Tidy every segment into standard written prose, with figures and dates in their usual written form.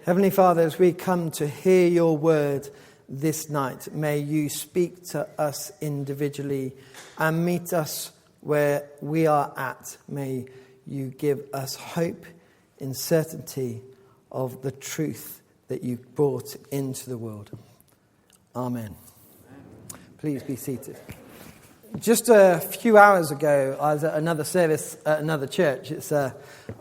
Heavenly Father, as we come to hear your word this night, may you speak to us individually and meet us where we are at. May you give us hope in certainty of the truth that you've brought into the world. Amen. Please be seated. Just a few hours ago, I was at another service at another church.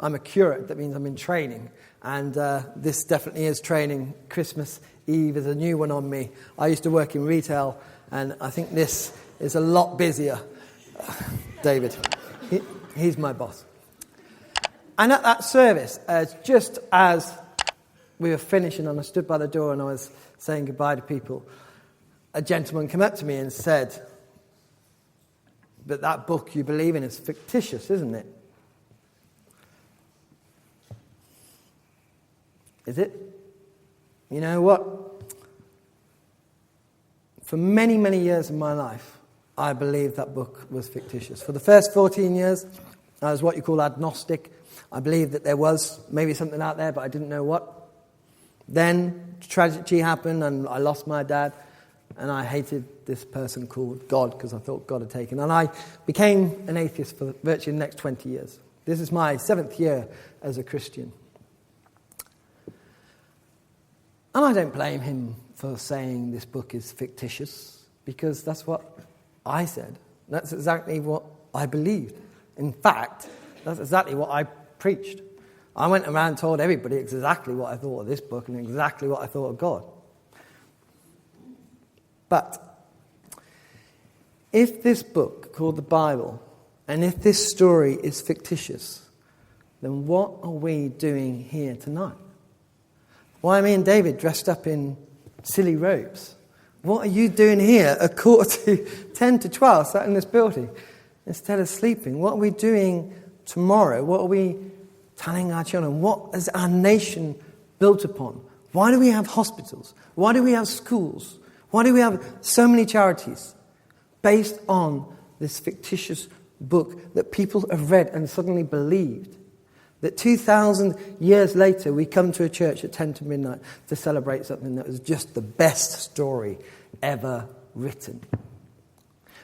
I'm a curate, that means I'm in training. And this definitely is training. Christmas Eve is a new one on me. I used to work in retail, and I think this is a lot busier. David, he's my boss. And at that service, just as we were finishing and I stood by the door and I was saying goodbye to people, a gentleman came up to me and said, "But that book you believe in is fictitious, isn't it?" Is it? You know what? For many, many years of my life, I believed that book was fictitious. For the first 14 years, I was what you call agnostic. I believed that there was maybe something out there, but I didn't know what. Then tragedy happened and I lost my dad, and I hated this person called God because I thought God had taken. And I became an atheist for virtually the next 20 years. This is my 7th year as a Christian. And I don't blame him for saying this book is fictitious, because that's what I said. That's exactly what I believed. In fact, that's exactly what I preached. I went around and told everybody exactly what I thought of this book and exactly what I thought of God. But if this book called the Bible, and if this story is fictitious, then what are we doing here tonight? Why are me and David dressed up in silly robes? What are you doing here at 10 to 12, sat in this building, instead of sleeping? What are we doing tomorrow? What are we telling our children? What is our nation built upon? Why do we have hospitals? Why do we have schools? Why do we have so many charities? Based on this fictitious book that people have read and suddenly believed. That 2,000 years later, we come to a church at 10 to midnight to celebrate something that was just the best story ever written.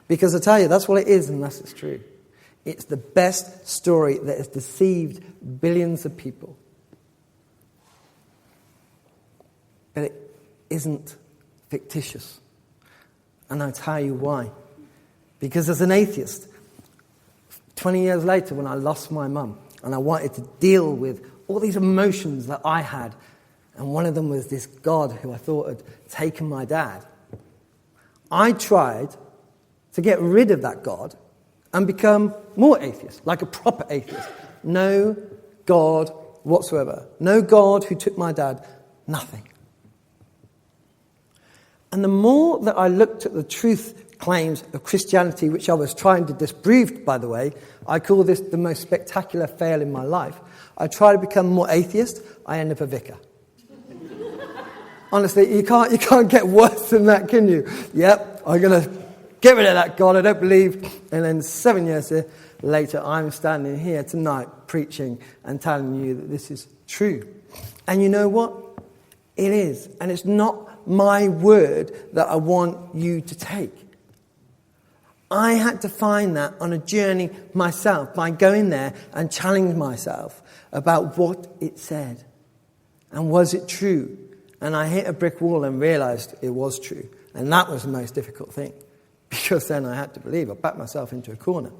Because I tell you, that's what it is unless it's true. It's the best story that has deceived billions of people. But it isn't fictitious. And I'll tell you why. Because as an atheist, 20 years later when I lost my mum, and I wanted to deal with all these emotions that I had. And one of them was this God who I thought had taken my dad. I tried to get rid of that God and become more atheist, like a proper atheist. No God whatsoever. No God who took my dad. Nothing. And the more that I looked at the truth claims of Christianity, which I was trying to disprove, by the way, I call this the most spectacular fail in my life. I try to become more atheist, I end up a vicar. Honestly, you can't get worse than that, can you? Yep, I'm going to get rid of that God, I don't believe. And then 7 years later, I'm standing here tonight preaching and telling you that this is true. And you know what? It is. And it's not my word that I want you to take. I had to find that on a journey myself by going there and challenging myself about what it said. And was it true? And I hit a brick wall and realized it was true. And that was the most difficult thing. Because then I had to believe. I backed myself into a corner.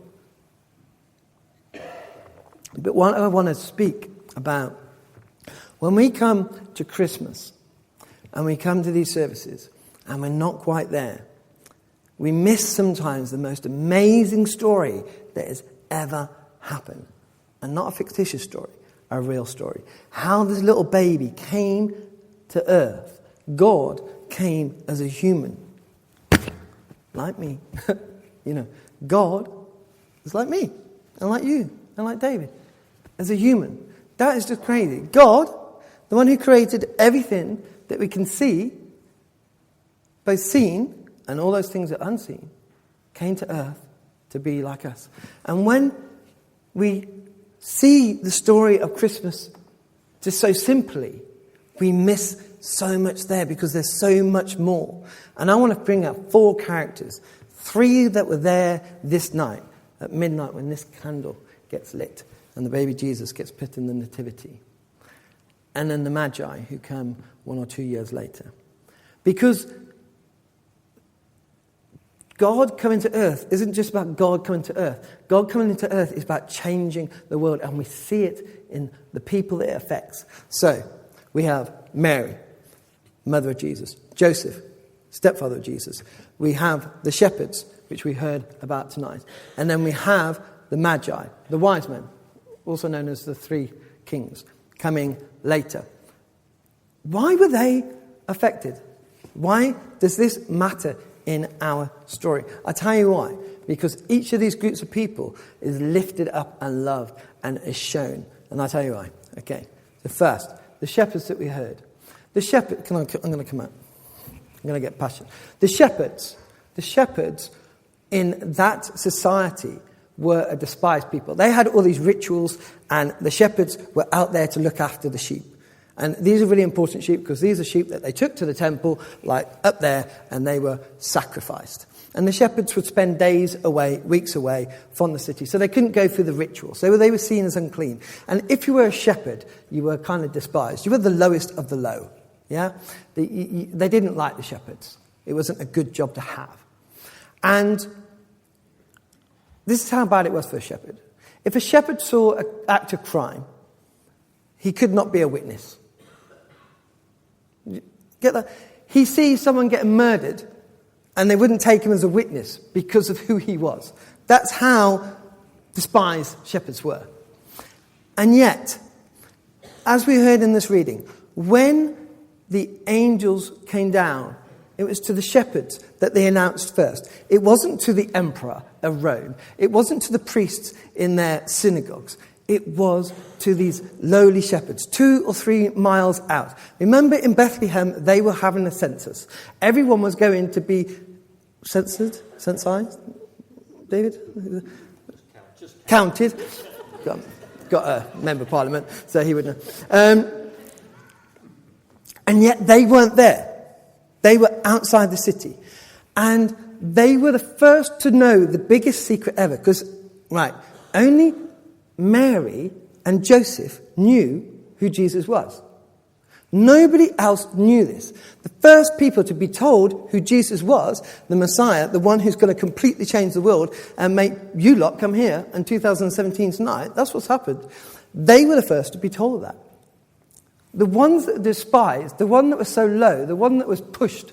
But what I want to speak about, when we come to Christmas and we come to these services and we're not quite there, we miss sometimes the most amazing story that has ever happened. And not a fictitious story, a real story. How this little baby came to earth. God came as a human. Like me. God is like me. And like you. And like David. As a human. That is just crazy. God, the one who created everything that we can see, both seen and all those things that are unseen, came to earth to be like us. And when we see the story of Christmas just so simply, We miss so much there because there's so much more. And I want to bring up 4 characters. 3 that were there this night at midnight when this candle gets lit and the baby Jesus gets put in the nativity. And then the Magi who come 1 or 2 years later. Because God coming to earth isn't just about God coming to earth. God coming into earth is about changing the world, and we see it in the people that it affects. So, we have Mary, mother of Jesus, Joseph, stepfather of Jesus. We have the shepherds, which we heard about tonight. And then we have the Magi, the wise men, also known as the 3 kings, coming later. Why were they affected? Why does this matter in our story? I tell you why. Because each of these groups of people is lifted up and loved and is shown. And I'll tell you why. Okay. So first, the shepherds that we heard. The shepherd, I'm going to come out. I'm going to get passionate. The shepherds in that society were a despised people. They had all these rituals, and the shepherds were out there to look after the sheep. And these are really important sheep because these are sheep that they took to the temple, like up there, and they were sacrificed. And the shepherds would spend days away, weeks away from the city. So they couldn't go through the rituals. They were seen as unclean. And if you were a shepherd, you were kind of despised. You were the lowest of the low. Yeah? They didn't like the shepherds. It wasn't a good job to have. And this is how bad it was for a shepherd. If a shepherd saw an act of crime, he could not be a witness. Get that? He sees someone getting murdered, and they wouldn't take him as a witness because of who he was. That's how despised shepherds were. And yet, as we heard in this reading, when the angels came down, it was to the shepherds that they announced first. It wasn't to the emperor of Rome. It wasn't to the priests in their synagogues. It was to these lowly shepherds, 2 or 3 miles out. Remember in Bethlehem, they were having a census. Everyone was going to be censored? Censized? David? Counted. Got a member of parliament, so he would know. And yet they weren't there. They were outside the city. And they were the first to know the biggest secret ever. Because, only Mary and Joseph knew who Jesus was. Nobody else knew this. The first people to be told who Jesus was, the Messiah, the one who's going to completely change the world and make you lot come here in 2017 tonight, that's what's happened. They were the first to be told that. The ones that despised, the one that was so low, the one that was pushed,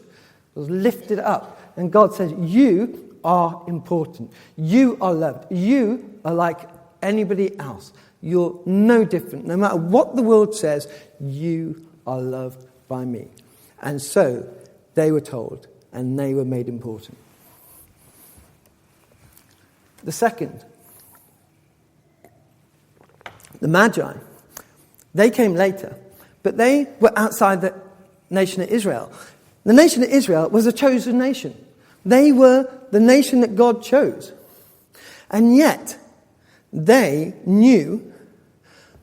was lifted up. And God says, you are important. You are loved. You are like anybody else. You're no different. No matter what the world says, you are loved by me. And so they were told, and they were made important. The second, the Magi, they came later, but they were outside the nation of Israel. The nation of Israel was a chosen nation. They were the nation that God chose. And yet, they knew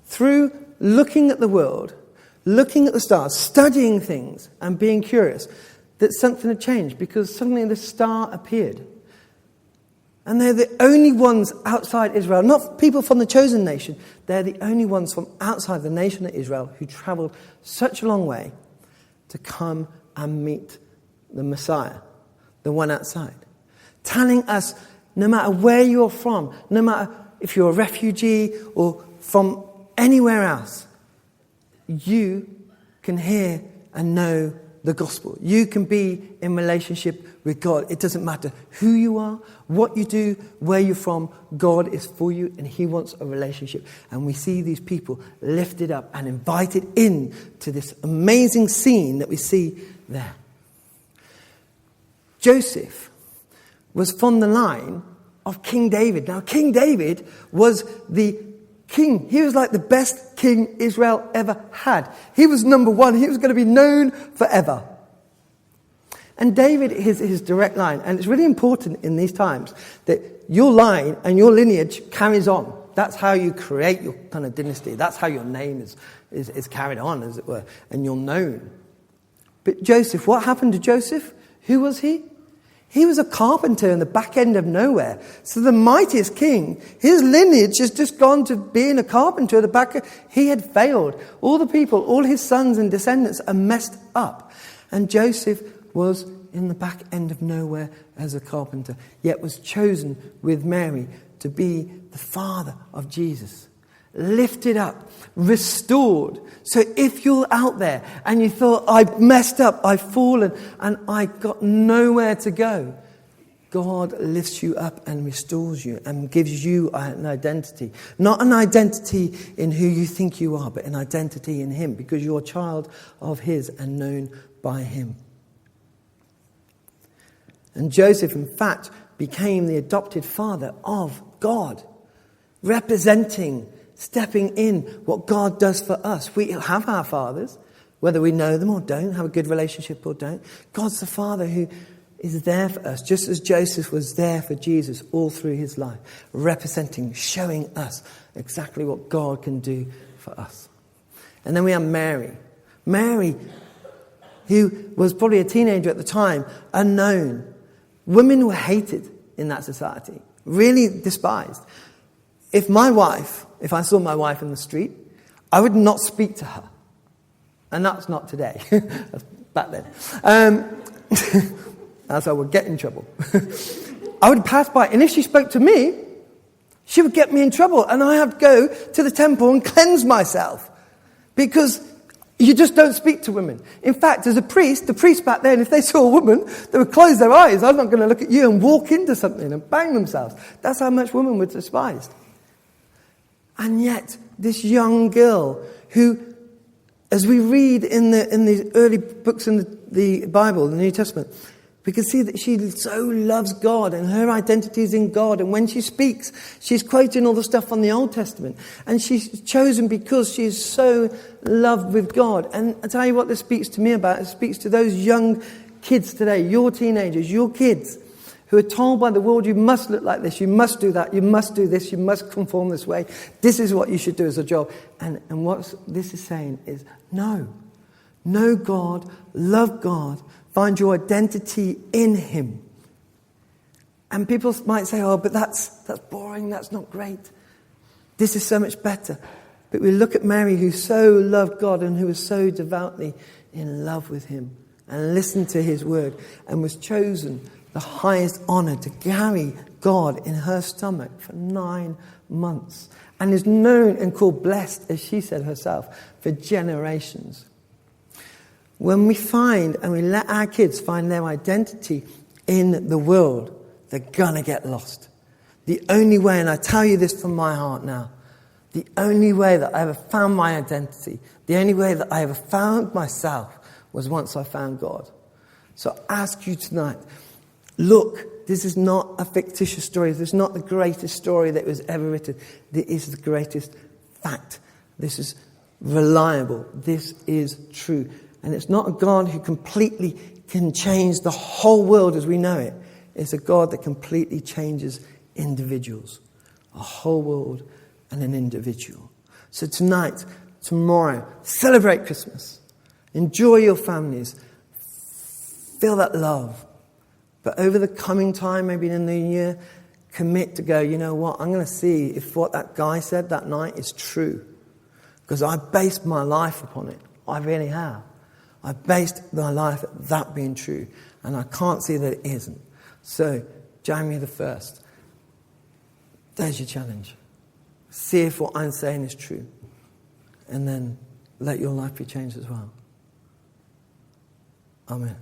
through looking at the world, looking at the stars, studying things and being curious, that something had changed because suddenly the star appeared. And they're the only ones outside Israel, not people from the chosen nation. They're the only ones from outside the nation of Israel who travelled such a long way to come and meet the Messiah, the one outside. Telling us, no matter where you're from, no matter if you're a refugee or from anywhere else, you can hear and know the gospel. You can be in relationship with God. It doesn't matter who you are, what you do, where you're from. God is for you and he wants a relationship. And we see these people lifted up and invited in to this amazing scene that we see there. Joseph was from the line of King David. Now, King David was the king. He was like the best king Israel ever had. He was number one. He was going to be known forever. And David is his direct line. And it's really important in these times that your line and your lineage carries on. That's how you create your kind of dynasty. That's how your name is is carried on, as it were, and you're known. But Joseph, what happened to Joseph? Who was he? He was a carpenter in the back end of nowhere. So the mightiest king, his lineage has just gone to being a carpenter at the back. He had failed. All the people, all his sons and descendants are messed up. And Joseph was in the back end of nowhere as a carpenter, yet was chosen with Mary to be the father of Jesus. Lifted up, restored. So if you're out there and you thought, I've messed up, I've fallen, and I got nowhere to go, God lifts you up and restores you and gives you an identity. Not an identity in who you think you are, but an identity in him, because you're a child of his and known by him. And Joseph, in fact, became the adopted father of God, representing, stepping in what God does for us. We have our fathers, whether we know them or don't, have a good relationship or don't. God's the Father who is there for us, just as Joseph was there for Jesus all through his life, representing, showing us exactly what God can do for us. And then we have Mary. Mary, who was probably a teenager at the time, unknown. Women were hated in that society, really despised. If I saw my wife in the street, I would not speak to her. And that's not today. That's back then. As I would get in trouble. I would pass by, and if she spoke to me, she would get me in trouble. And I had to go to the temple and cleanse myself. Because you just don't speak to women. In fact, as a priest, the priests back then, if they saw a woman, they would close their eyes. I'm not going to look at you, and walk into something and bang themselves. That's how much women were despised. And yet, this young girl who, as we read in the early books in the Bible, the New Testament, we can see that she so loves God and her identity is in God. And when she speaks, she's quoting all the stuff from the Old Testament. And she's chosen because she's so loved with God. And I tell you what this speaks to me about. It speaks to those young kids today, your teenagers, your kids, who are told by the world, you must look like this, you must do that, you must do this, you must conform this way. This is what you should do as a job. And what this is saying is, no. Know God, love God, find your identity in him. And people might say, oh, but that's boring, that's not great. This is so much better. But we look at Mary, who so loved God and who was so devoutly in love with him and listened to his word and was chosen the highest honor to carry God in her stomach for 9 months, and is known and called blessed, as she said herself, for generations. When we find and we let our kids find their identity in the world, they're gonna get lost. The only way, and I tell you this from my heart now, the only way that I ever found my identity, the only way that I ever found myself was once I found God. So I ask you tonight, look, this is not a fictitious story. This is not the greatest story that was ever written. This is the greatest fact. This is reliable. This is true. And it's not a God who completely can change the whole world as we know it. It's a God that completely changes individuals. A whole world and an individual. So tonight, tomorrow, celebrate Christmas. Enjoy your families. Feel that love. But over the coming time, maybe in the new year, commit to go, you know what, I'm going to see if what that guy said that night is true. Because I based my life upon it. I really have. I based my life at that being true. And I can't see that it isn't. So, January the 1st, there's your challenge. See if what I'm saying is true. And then let your life be changed as well. Amen.